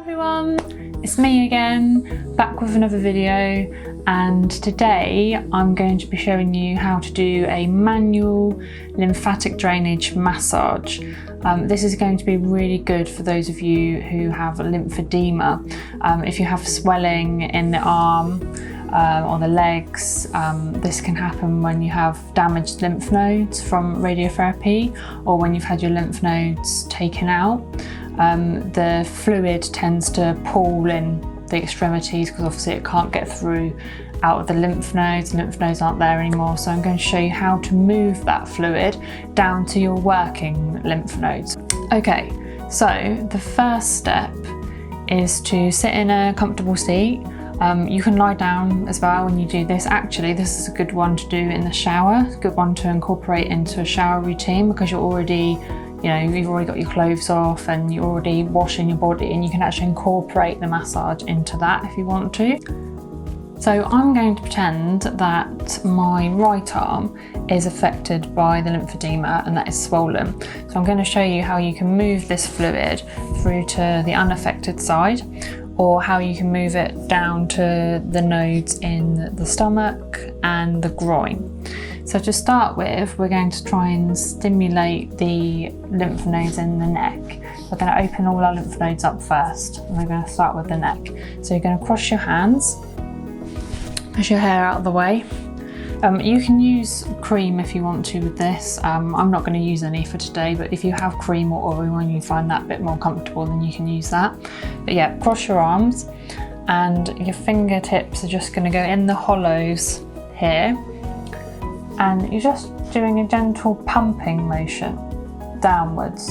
Everyone, it's me again, back with another video, and today I'm going to be showing you how to do a manual lymphatic drainage massage. This is going to be really good for those of you who have lymphedema. If you have swelling in the arm or the legs, this can happen when you have damaged lymph nodes from radiotherapy or when you've had your lymph nodes taken out. The fluid tends to pool in the extremities because obviously it can't get through out of the lymph nodes. Lymph nodes aren't there anymore, so I'm going to show you how to move that fluid down to your working lymph nodes. Okay, so the first step is to sit in a comfortable seat. You can lie down as well when you do this. Actually, this is a good one to do in the shower. It's a good one to incorporate into a shower routine because you've already got your clothes off and you're already washing your body, and you can actually incorporate the massage into that if you want to. So I'm going to pretend that my right arm is affected by the lymphedema and that is swollen. So I'm going to show you how you can move this fluid through to the unaffected side, or how you can move it down to the nodes in the stomach and the groin. So to start with, we're going to try and stimulate the lymph nodes in the neck. We're going to open all our lymph nodes up first, and we're going to start with the neck. So you're going to cross your hands, push your hair out of the way. You can use cream if you want to with this. I'm not going to use any for today, but if you have cream or oil and you find that a bit more comfortable, then you can use that. But yeah, cross your arms, and your fingertips are just going to go in the hollows here. And you're just doing a gentle pumping motion downwards.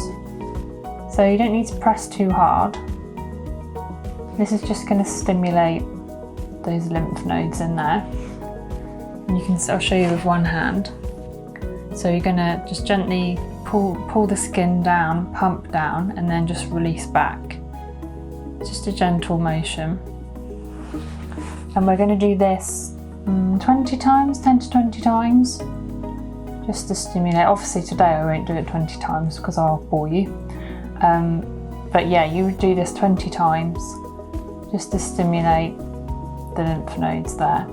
So you don't need to press too hard. This is just going to stimulate those lymph nodes in there. And I'll show you with one hand. So you're going to just gently pull the skin down, pump down, and then just release back. Just a gentle motion. And we're going to do this 20 times, 10 to 20 times, just to stimulate. Obviously today I won't do it 20 times because I'll bore you. But yeah, you would do this 20 times just to stimulate the lymph nodes there.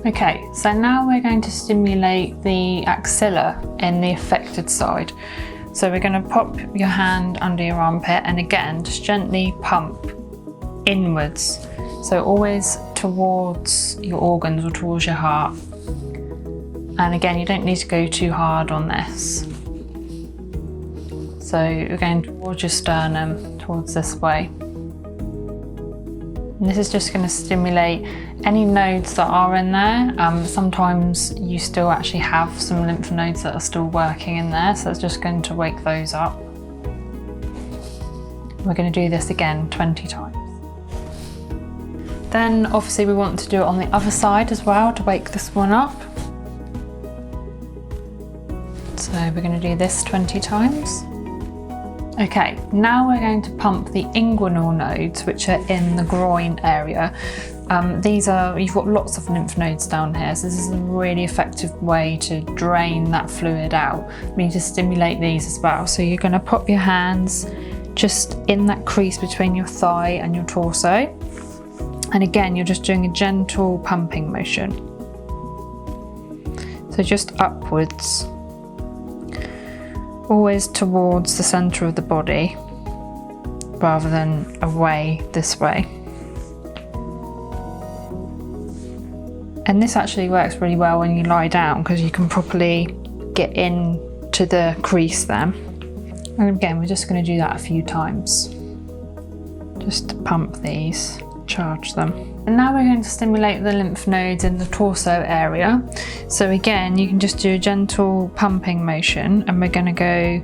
Okay, so now we're going to stimulate the axilla in the affected side. So we're going to pop your hand under your armpit, and again, just gently pump inwards. So always towards your organs or towards your heart. And again, you don't need to go too hard on this. So you're going towards your sternum, towards this way. And this is just going to stimulate any nodes that are in there. Sometimes you still actually have some lymph nodes that are still working in there, so it's just going to wake those up. We're going to do this again 20 times. Then obviously we want to do it on the other side as well to wake this one up. So we're going to do this 20 times. Okay, now we're going to pump the inguinal nodes, which are in the groin area. You've got lots of lymph nodes down here, so this is a really effective way to drain that fluid out. We need to stimulate these as well. So you're going to pop your hands just in that crease between your thigh and your torso. And again, you're just doing a gentle pumping motion. So just upwards, always towards the centre of the body, rather than away this way. And this actually works really well when you lie down because you can properly get into the crease there. And again, we're just going to do that a few times, just to pump these. Charge them. And now we're going to stimulate the lymph nodes in the torso area. So again, you can just do a gentle pumping motion, and we're going to go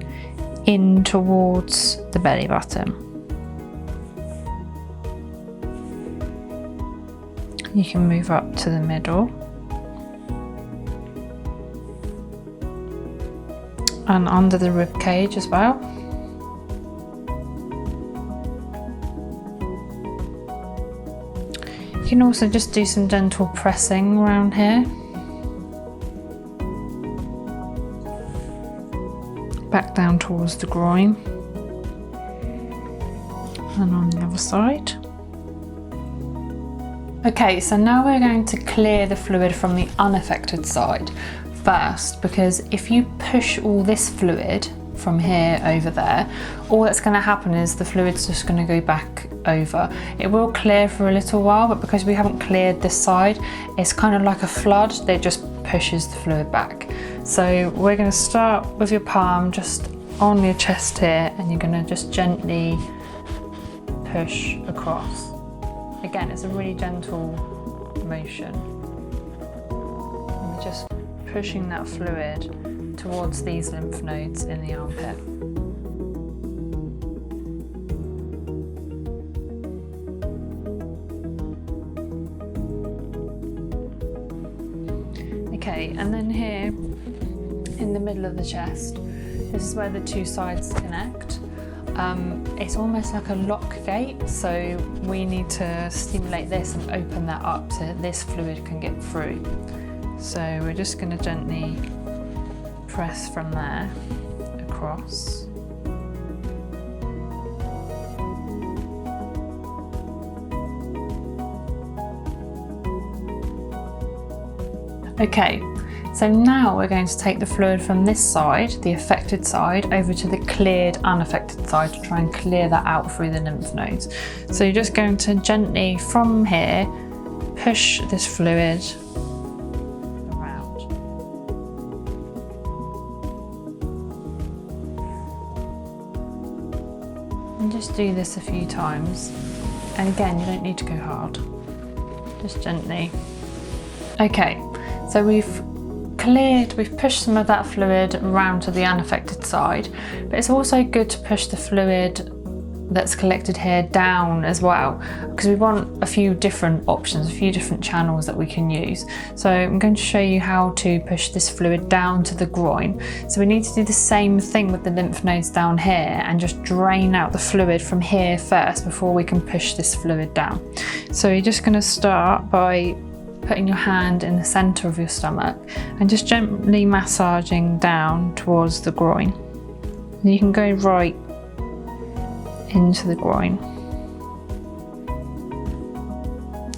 in towards the belly button. You can move up to the middle and under the rib cage as well. You can also just do some gentle pressing around here. Back down towards the groin. and on the other side. Okay, so now we're going to clear the fluid from the unaffected side first, because if you push all this fluid from here over there, all that's going to happen is the fluid's just going to go back over. It will clear for a little while, but because we haven't cleared this side, it's kind of like a flood that just pushes the fluid back. So we're going to start with your palm just on your chest here, and you're going to just gently push across. Again, it's a really gentle motion. And we're just pushing that fluid towards these lymph nodes in the armpit. Okay, and then here in the middle of the chest, this is where the two sides connect. It's almost like a lock gate, so we need to stimulate this and open that up so this fluid can get through. So we're just going to gently press from there across. Okay, so now we're going to take the fluid from this side, the affected side, over to the cleared, unaffected side to try and clear that out through the lymph nodes. So you're just going to gently, from here, push this fluid around. And just do this a few times. And again, you don't need to go hard, just gently. Okay, so we've pushed some of that fluid around to the unaffected side, but it's also good to push the fluid that's collected here down as well, because we want a few different options, a few different channels that we can use. So I'm going to show you how to push this fluid down to the groin. So we need to do the same thing with the lymph nodes down here and just drain out the fluid from here first before we can push this fluid down. So you're just going to start by putting your hand in the center of your stomach and just gently massaging down towards the groin. And you can go right into the groin.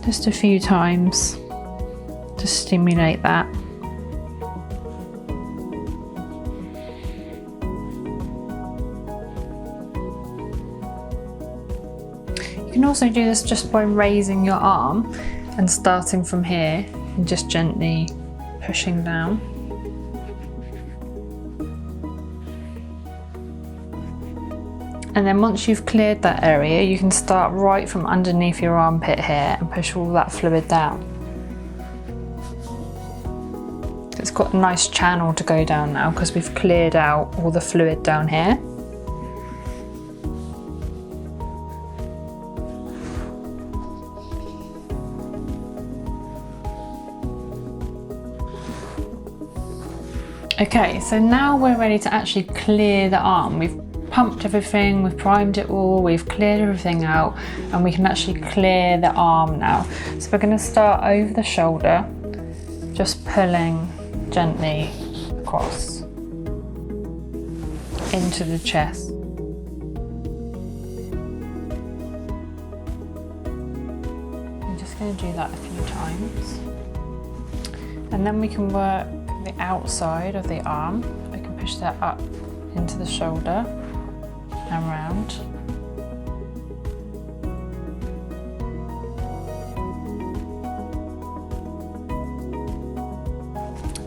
Just a few times to stimulate that. You can also do this just by raising your arm and starting from here and just gently pushing down. And then once you've cleared that area, you can start right from underneath your armpit here and push all that fluid down. It's got a nice channel to go down now because we've cleared out all the fluid down here. Okay, so now we're ready to actually clear the arm. We've pumped everything, we've primed it all, we've cleared everything out, and we can actually clear the arm now. So we're going to start over the shoulder, just pulling gently across into the chest. I'm just going to do that a few times. And then we can work the outside of the arm. We can push that up into the shoulder and round.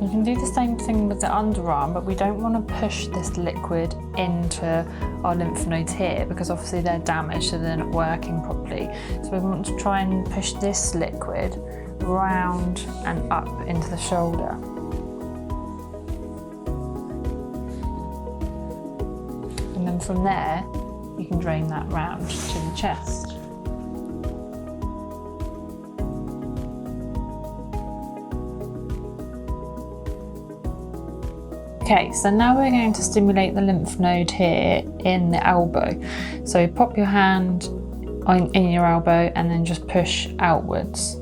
You can do the same thing with the underarm, but we don't want to push this liquid into our lymph nodes here because obviously they're damaged, so they're not working properly. So we want to try and push this liquid round and up into the shoulder. And then from there, you can drain that round to the chest. Okay, so now we're going to stimulate the lymph node here in the elbow. So pop your hand in your elbow and then just push outwards.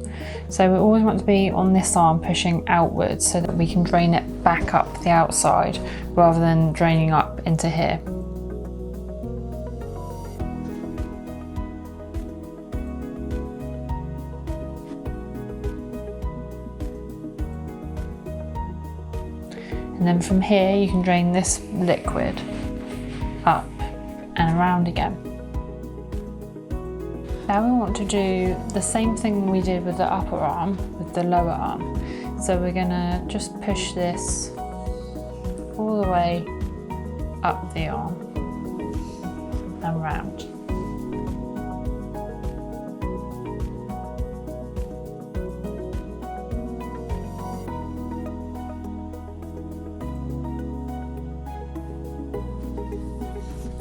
So we always want to be on this arm pushing outwards so that we can drain it back up the outside rather than draining up into here. And then from here you can drain this liquid up and around again. Now we want to do the same thing we did with the upper arm, with the lower arm. So we're gonna just push this all the way up the arm and round.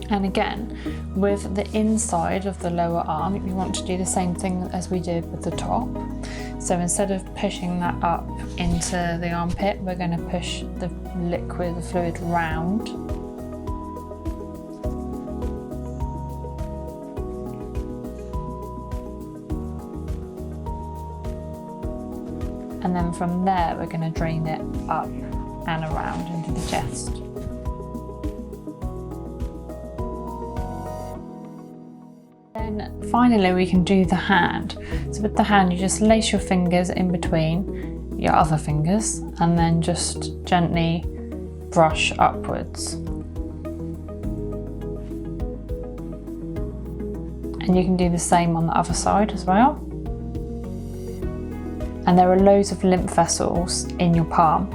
And again, with the inside of the lower arm, you want to do the same thing as we did with the top. So instead of pushing that up into the armpit, we're going to push the liquid, the fluid round. And then from there, we're going to drain it up and around into the chest. Then finally we can do the hand. So with the hand you just lace your fingers in between your other fingers and then just gently brush upwards. And you can do the same on the other side as well. And there are loads of lymph vessels in your palm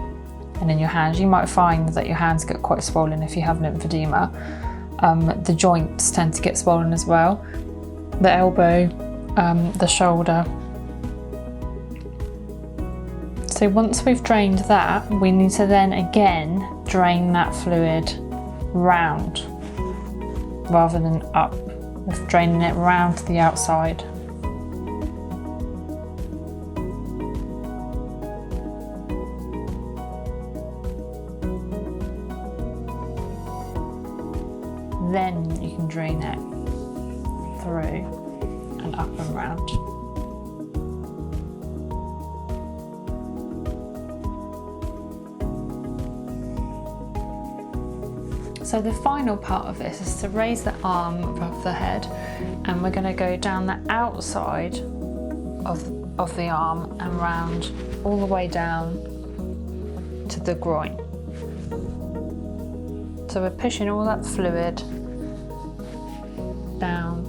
and in your hands. You might find that your hands get quite swollen if you have lymphedema. The joints tend to get swollen as well. The elbow, the shoulder. So once we've drained that, we need to then again drain that fluid round rather than up. We're draining it round to the outside. Then you can drain it through and up and round. So the final part of this is to raise the arm above the head, and we're going to go down the outside of the arm and round all the way down to the groin. So we're pushing all that fluid down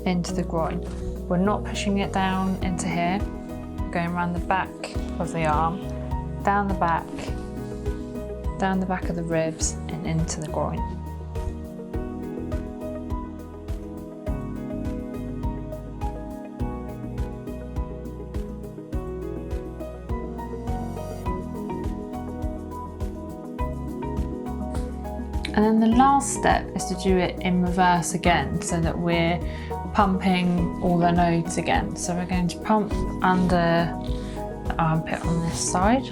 into the groin. We're not pushing it down into here. We're going around the back of the arm, down the back of the ribs and into the groin. And then the last step is to do it in reverse again, so that we're pumping all the nodes again. So we're going to pump under the armpit on this side.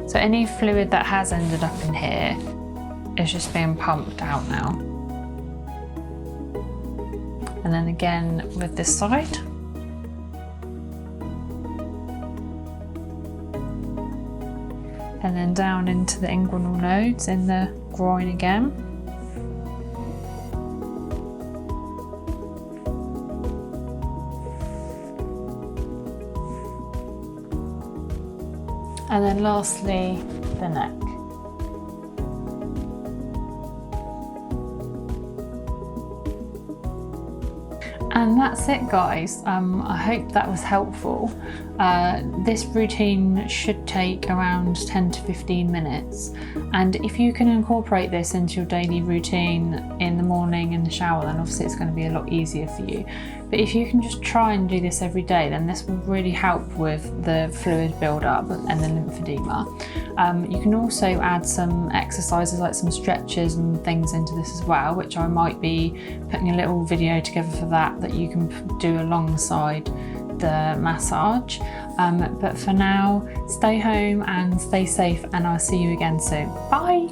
So any fluid that has ended up in here is just being pumped out now. And then again with this side. And then down into the inguinal nodes in the groin again. And then lastly, the neck. And that's it, guys. I hope that was helpful. This routine should take around 10 to 15 minutes. And if you can incorporate this into your daily routine in the morning in the shower, then obviously it's going to be a lot easier for you. But if you can just try and do this every day, then this will really help with the fluid build-up and the lymphedema. You can also add some exercises like some stretches and things into this as well, which I might be putting a little video together for that you can do alongside the massage. But for now, stay home and stay safe, and I'll see you again soon. Bye!